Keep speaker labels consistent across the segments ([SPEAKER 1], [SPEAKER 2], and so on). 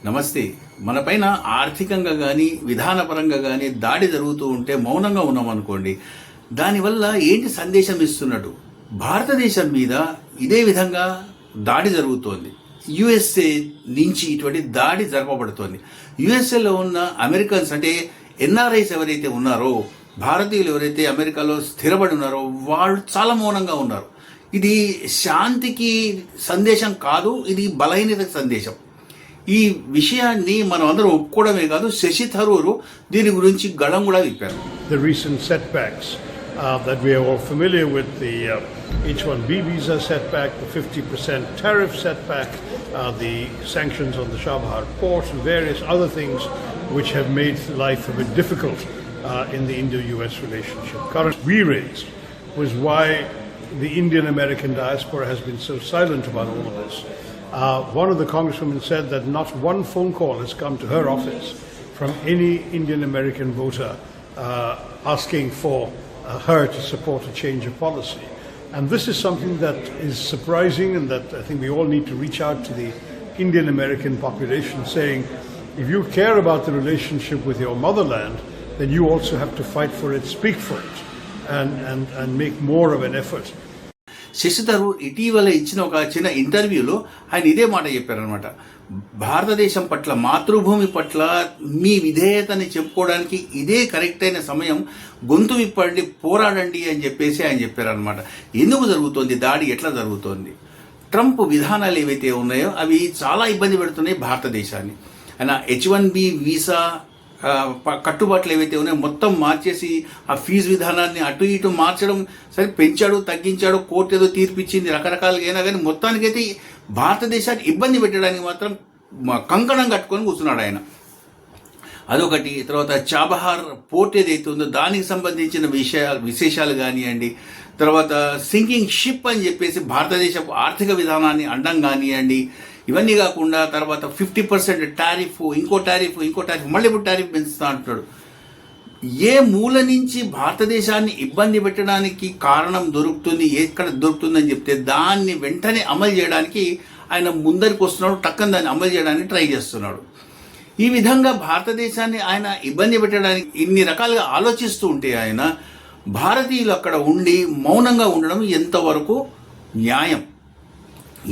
[SPEAKER 1] నమస్తే. మనపైన ఆర్థికంగా కానీ విధానపరంగా కానీ దాడి జరుగుతూ ఉంటే మౌనంగా ఉన్నామనుకోండి, దానివల్ల ఏంటి సందేశం ఇస్తున్నట్టు? భారతదేశం మీద ఇదే విధంగా దాడి జరుగుతోంది. యుఎస్ఏ నుంచి ఇటువంటి దాడి జరపబడుతోంది. యుఎస్ఏలో ఉన్న అమెరికన్స్ అంటే ఎన్ఆర్ఐస్ ఎవరైతే ఉన్నారో, భారతీయులు ఎవరైతే అమెరికాలో స్థిరపడి ఉన్నారో వాళ్ళు చాలా మౌనంగా ఉన్నారు. ఇది శాంతికి సందేశం కాదు, ఇది బలహీనతకు సందేశం. ఈ విషయాన్ని మనం అందరం ఒప్పుకోవడమే కాదు, శశి థరూర్ దీని గురించి గళం కూడా విప్పారు.
[SPEAKER 2] The recent setbacks that we are all familiar with, the H-1B visa setback, the 50% tariff setback, the sanctions on the Chabahar port and various other things which have made life a bit difficult in the Indo-US relationship. Current we raised was why the Indian-American diaspora has been so silent about all of this. One of the congresswomen said that not one phone call has come to her office from any Indian-American voter asking for her to support a change of policy. And this is something that is surprising, and that I think we all need to reach out to the Indian-American population saying, if you care about the relationship with your motherland, then you also have to fight for it, speak for it, and make more of an effort.
[SPEAKER 1] Shashi Tharoor ఇటీవల ఇచ్చిన ఒక చిన్న ఇంటర్వ్యూలో ఆయన ఇదే మాట చెప్పారనమాట. భారతదేశం పట్ల, మాతృభూమి పట్ల మీ విధేయతని చెప్పుకోవడానికి ఇదే కరెక్ట్ అయిన సమయం, గొంతు విప్పండి, పోరాడండి అని చెప్పేసి ఆయన చెప్పారనమాట. ఎందుకు జరుగుతోంది దాడి, ఎట్లా జరుగుతోంది? ట్రంప్ విధానాలు ఏవైతే ఉన్నాయో అవి చాలా ఇబ్బంది పెడుతున్నాయి భారతదేశాన్ని. ఆయన H-1B వీసా కట్టుబాట్లు ఏవైతే ఉన్నాయో మొత్తం మార్చేసి ఆ ఫీజు విధానాన్ని అటు ఇటు మార్చడం, సరే పెంచాడు, తగ్గించాడు, కోర్టు ఏదో తీర్పిచ్చింది, రకరకాలుగా అయినా కానీ మొత్తానికైతే భారతదేశాన్ని ఇబ్బంది పెట్టడానికి మాత్రం కంకణం కట్టుకొని కూర్చున్నాడు ఆయన. అదొకటి. తర్వాత చాబహార్ పోర్ట్ ఏదైతే ఉందో దానికి సంబంధించిన విశేషాలు కానివ్వండి, తర్వాత సింకింగ్ షిప్ అని చెప్పేసి భారతదేశ ఆర్థిక విధానాన్ని అండం కానివ్వండి, ఇవన్నీ కాకుండా తర్వాత 50% టారిఫ్, ఇంకో టారిఫ్, మళ్ళీ ఇప్పుడు టారిఫ్ పెంచుతా అంటున్నాడు. ఏ మూల నుంచి భారతదేశాన్ని ఇబ్బంది పెట్టడానికి కారణం దొరుకుతుంది, ఎక్కడ దొరుకుతుందని చెప్తే దాన్ని వెంటనే అమలు చేయడానికి ఆయన ముందరికి వస్తున్నాడు, టక్కన దాన్ని అమలు చేయడానికి ట్రై చేస్తున్నాడు. ఈ విధంగా భారతదేశాన్ని ఆయన ఇబ్బంది పెట్టడానికి ఇన్ని రకాలుగా ఆలోచిస్తూ ఉంటే ఆయన భారతీయులు అక్కడ ఉండి మౌనంగా ఉండడం ఎంతవరకు న్యాయం?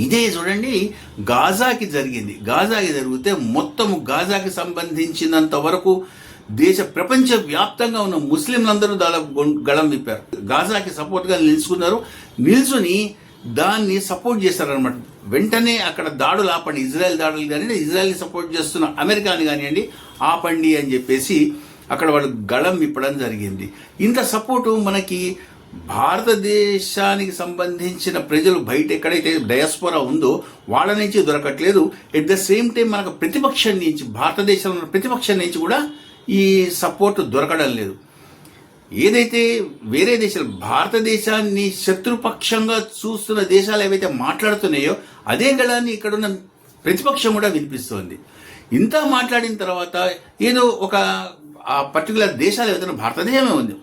[SPEAKER 1] ఇదే చూడండి గాజాకి జరిగింది. గాజాకి జరిగితే మొత్తం గాజాకి సంబంధించినంత వరకు ప్రపంచ వ్యాప్తంగా ఉన్న ముస్లింలందరూ గళం విప్పారు. గాజాకి సపోర్ట్గా నిల్చుని దాన్ని సపోర్ట్ చేశారనమాట. వెంటనే అక్కడ దాడులు ఆపండి, ఇజ్రాయెల్ దాడులు కానివ్వండి, ఇజ్రాయెల్ని సపోర్ట్ చేస్తున్న అమెరికాని కానివ్వండి ఆపండి అని చెప్పేసి అక్కడ వాళ్ళు గళం విప్పడం జరిగింది. ఇంత సపోర్టు మనకి భారతదేశానికి సంబంధించిన ప్రజలు బయట ఎక్కడైతే డయాస్పోరా ఉందో వాళ్ళ నుంచి దొరకట్లేదు. ఎట్ ద సేమ్ టైం మనకు ప్రతిపక్షం నుంచి, భారతదేశంలో ఉన్న ప్రతిపక్షం నుంచి కూడా ఈ సపోర్ట్ దొరకడం లేదు. ఏదైతే వేరే దేశాలు భారతదేశాన్ని శత్రుపక్షంగా చూస్తున్న దేశాలు ఏవైతే మాట్లాడుతున్నాయో అదే గళాన్ని ఇక్కడున్న ప్రతిపక్షం కూడా వినిపిస్తోంది. ఇంత మాట్లాడిన తర్వాత ఏదో ఒక ఆ పర్టికులర్ దేశాలు ఏదైనా భారతదేశమే ఉంది,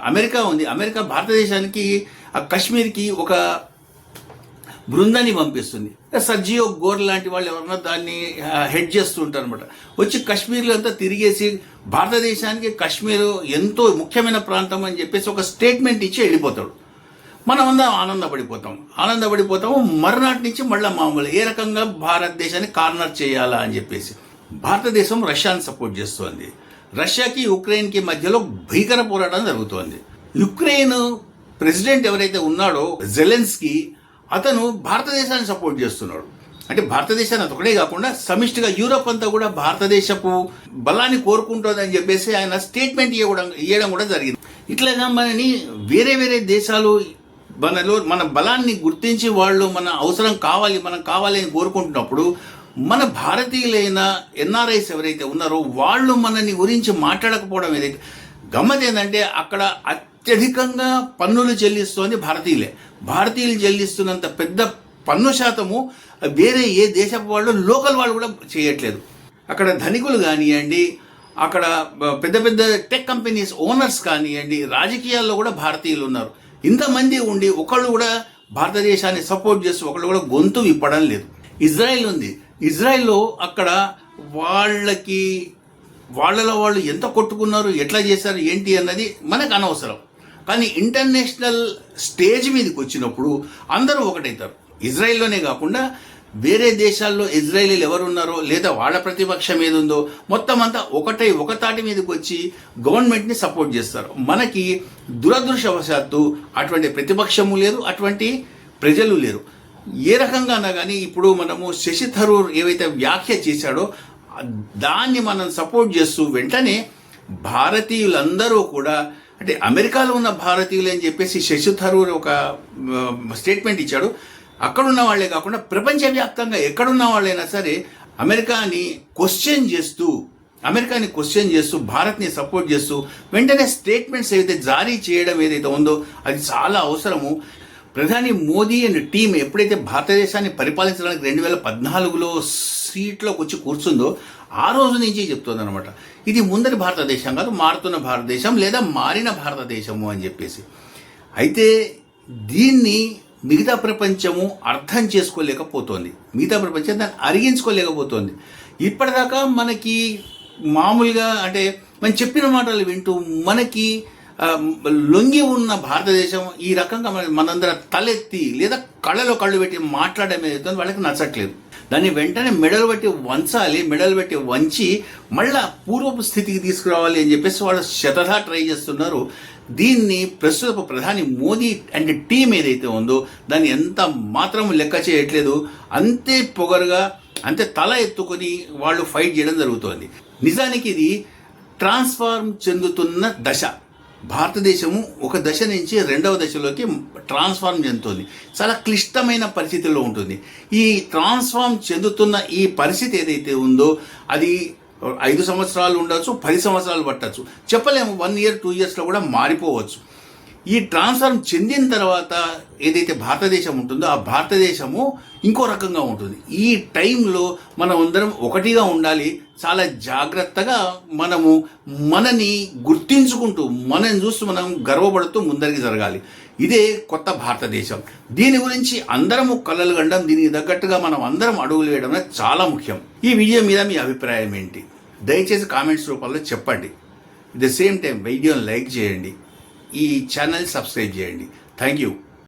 [SPEAKER 1] అమెరికా ఉంది. అమెరికా భారతదేశానికి ఆ కశ్మీర్కి ఒక బృందాన్ని పంపిస్తుంది. సర్జియో గోర్ లాంటి వాళ్ళు ఎవరన్నా దాన్ని హెడ్ చేస్తూ ఉంటారు అనమాట. వచ్చి కశ్మీర్లో అంతా తిరిగేసి భారతదేశానికి కశ్మీర్ ఎంతో ముఖ్యమైన ప్రాంతం అని చెప్పేసి ఒక స్టేట్మెంట్ ఇచ్చి వెళ్ళిపోతాడు. మనం అంతా ఆనందపడిపోతాము. మరునాటి నుంచి మళ్ళీ మామూలు ఏ రకంగా భారతదేశాన్ని కార్నర్ చేయాలా అని చెప్పేసి భారతదేశం రష్యాని సపోర్ట్ చేస్తోంది. రష్యాకి ఉక్రెయిన్కి మధ్యలో భీకర పోరాటం జరుగుతోంది. యుక్రెయిన్ ప్రెసిడెంట్ ఎవరైతే ఉన్నాడో జెలెన్స్కీ, అతను భారతదేశాన్ని సపోర్ట్ చేస్తున్నాడు. అంటే భారతదేశాన్ని అదొకటే కాకుండా సమిష్టిగా యూరోప్ అంతా కూడా భారతదేశపు బలాన్ని కోరుకుంటుందని చెప్పేసి ఆయన స్టేట్మెంట్ ఇవ్వడం కూడా జరిగింది. ఇట్లాగా మనని వేరే దేశాలు మన బలాన్ని గుర్తించి వాళ్ళు మన అవసరం కావాలి, మనం కావాలి అని కోరుకుంటున్నప్పుడు మన భారతీయులైన ఎన్ఆర్ఐస్ ఎవరైతే ఉన్నారో వాళ్ళు మనని గురించి మాట్లాడకపోవడం ఏదైతే గమ్మత్ ఏంటంటే అక్కడ అత్యధికంగా పన్నులు చెల్లిస్తోంది భారతీయులు చెల్లిస్తున్నంత పెద్ద పన్ను శాతము వేరే ఏ దేశపు వాళ్ళు, లోకల్ వాళ్ళు కూడా చేయట్లేదు. అక్కడ ధనికులు కానివ్వండి, అక్కడ పెద్ద టెక్ కంపెనీస్ ఓనర్స్ కానివ్వండి, రాజకీయాల్లో కూడా భారతీయులు ఉన్నారు. ఇంతమంది ఉండి ఒకళ్ళు కూడా భారతదేశాన్ని సపోర్ట్ చేస్తూ ఒకళ్ళు కూడా గొంతు విప్పడం లేదు. ఇజ్రాయెల్ ఉంది, ఇజ్రాయెల్లో అక్కడ వాళ్ళలో వాళ్ళు ఎంత కొట్టుకున్నారు, ఎట్లా చేశారు, ఏంటి అన్నది మనకు అనవసరం. కానీ ఇంటర్నేషనల్ స్టేజ్ మీదకి వచ్చినప్పుడు అందరూ ఒకటవుతారు. ఇజ్రాయెల్లోనే కాకుండా వేరే దేశాల్లో ఇజ్రాయేలీలు ఎవరున్నారో లేదా వాళ్ళ ప్రతిపక్షం ఏదుందో మొత్తం అంతా ఒక తాటి మీదకి వచ్చి గవర్నమెంట్ని సపోర్ట్ చేస్తారు. మనకి దురదృష్టవశాత్తు అటువంటి ప్రతిపక్షము లేదు, అటువంటి ప్రజలు లేరు. ఏ రకంగానా కానీ ఇప్పుడు మనము శశి థరూర్ ఏవైతే వ్యాఖ్య చేశాడో దాన్ని మనం సపోర్ట్ చేస్తూ వెంటనే భారతీయులందరూ కూడా, అంటే అమెరికాలో ఉన్న భారతీయులు అని చెప్పేసి శశి థరూర్ ఒక స్టేట్మెంట్ ఇచ్చాడు. అక్కడున్న వాళ్ళే కాకుండా ప్రపంచవ్యాప్తంగా ఎక్కడున్న వాళ్ళైనా సరే అమెరికాని క్వశ్చన్ చేస్తూ భారత్ని సపోర్ట్ చేస్తూ వెంటనే స్టేట్మెంట్స్ ఏదైతే జారీ చేయడం ఏదైతే ఉందో అది చాలా అవసరము. ప్రధాని మోదీ అండ్ టీం ఎప్పుడైతే భారతదేశాన్ని పరిపాలించడానికి 2014లో సీట్లోకి వచ్చి కూర్చుందో ఆ రోజు నుంచి చెప్తుంది అనమాట, ఇది ముందరి భారతదేశం కాదు, మారుతున్న భారతదేశం లేదా మారిన భారతదేశము అని చెప్పేసి. అయితే దీన్ని మిగతా ప్రపంచము అర్థం చేసుకోలేకపోతోంది, మిగతా ప్రపంచం దాన్ని అరిగించుకోలేకపోతుంది. ఇప్పటిదాకా మనకి మామూలుగా అంటే మనం చెప్పిన మాటలు వింటూ మనకి లొంగి ఉన్న భారతదేశం ఈ రకంగా మనందరం తలెత్తి లేదా కళ్ళలో కళ్ళు పెట్టి మాట్లాడడం ఏదైతే వాళ్ళకి నచ్చట్లేదు. దాన్ని వెంటనే మెడలు బట్టి వంచి మళ్ళా పూర్వపు స్థితికి తీసుకురావాలి అని చెప్పేసి వాళ్ళు శతధా ట్రై చేస్తున్నారు. దీన్ని ప్రస్తుత ప్రధాని మోదీ అండ్ టీం ఏదైతే ఉందో దాన్ని ఎంత మాత్రం లెక్క చేయట్లేదు. అంతే పొగరుగా అంతే తల ఎత్తుకొని వాళ్ళు ఫైట్ చేయడం జరుగుతోంది. నిజానికి ఇది ట్రాన్స్ఫార్మ్ చెందుతున్న దశ. భారతదేశము ఒక దశ నుంచి రెండవ దశలోకి ట్రాన్స్ఫార్మ్ చెందుతుంది. చాలా క్లిష్టమైన పరిస్థితుల్లో ఉంటుంది. ఈ ట్రాన్స్ఫార్మ్ చెందుతున్న ఈ పరిస్థితి ఏదైతే ఉందో అది 5 సంవత్సరాలు ఉండొచ్చు, 10 సంవత్సరాలు పట్టచ్చు, చెప్పలేము. 1 year 2 yearsలో కూడా మారిపోవచ్చు. ఈ ట్రాన్స్ఫార్మ్ చెందిన తర్వాత ఏదైతే భారతదేశం ఉంటుందో ఆ భారతదేశము ఇంకో రకంగా ఉంటుంది. ఈ టైంలో మనం అందరం ఒకటిగా ఉండాలి. చాలా జాగ్రత్తగా మనము మనని గుర్తించుకుంటూ మనని చూస్తూ మనం గర్వపడుతూ ముందరికి జరగాలి. ఇదే కొత్త భారతదేశం. దీని గురించి అందరము కలలు గండం, దీనికి తగ్గట్టుగా మనం అందరం అడుగులు వేయడం చాలా ముఖ్యం. ఈ వీడియో మీద మీ అభిప్రాయం ఏంటి దయచేసి కామెంట్స్ రూపంలో చెప్పండి. అట్ ద సేమ్ టైం వీడియోని లైక్ చేయండి, ఈ ఛానల్ సబ్స్క్రైబ్ చేయండి. Thank you.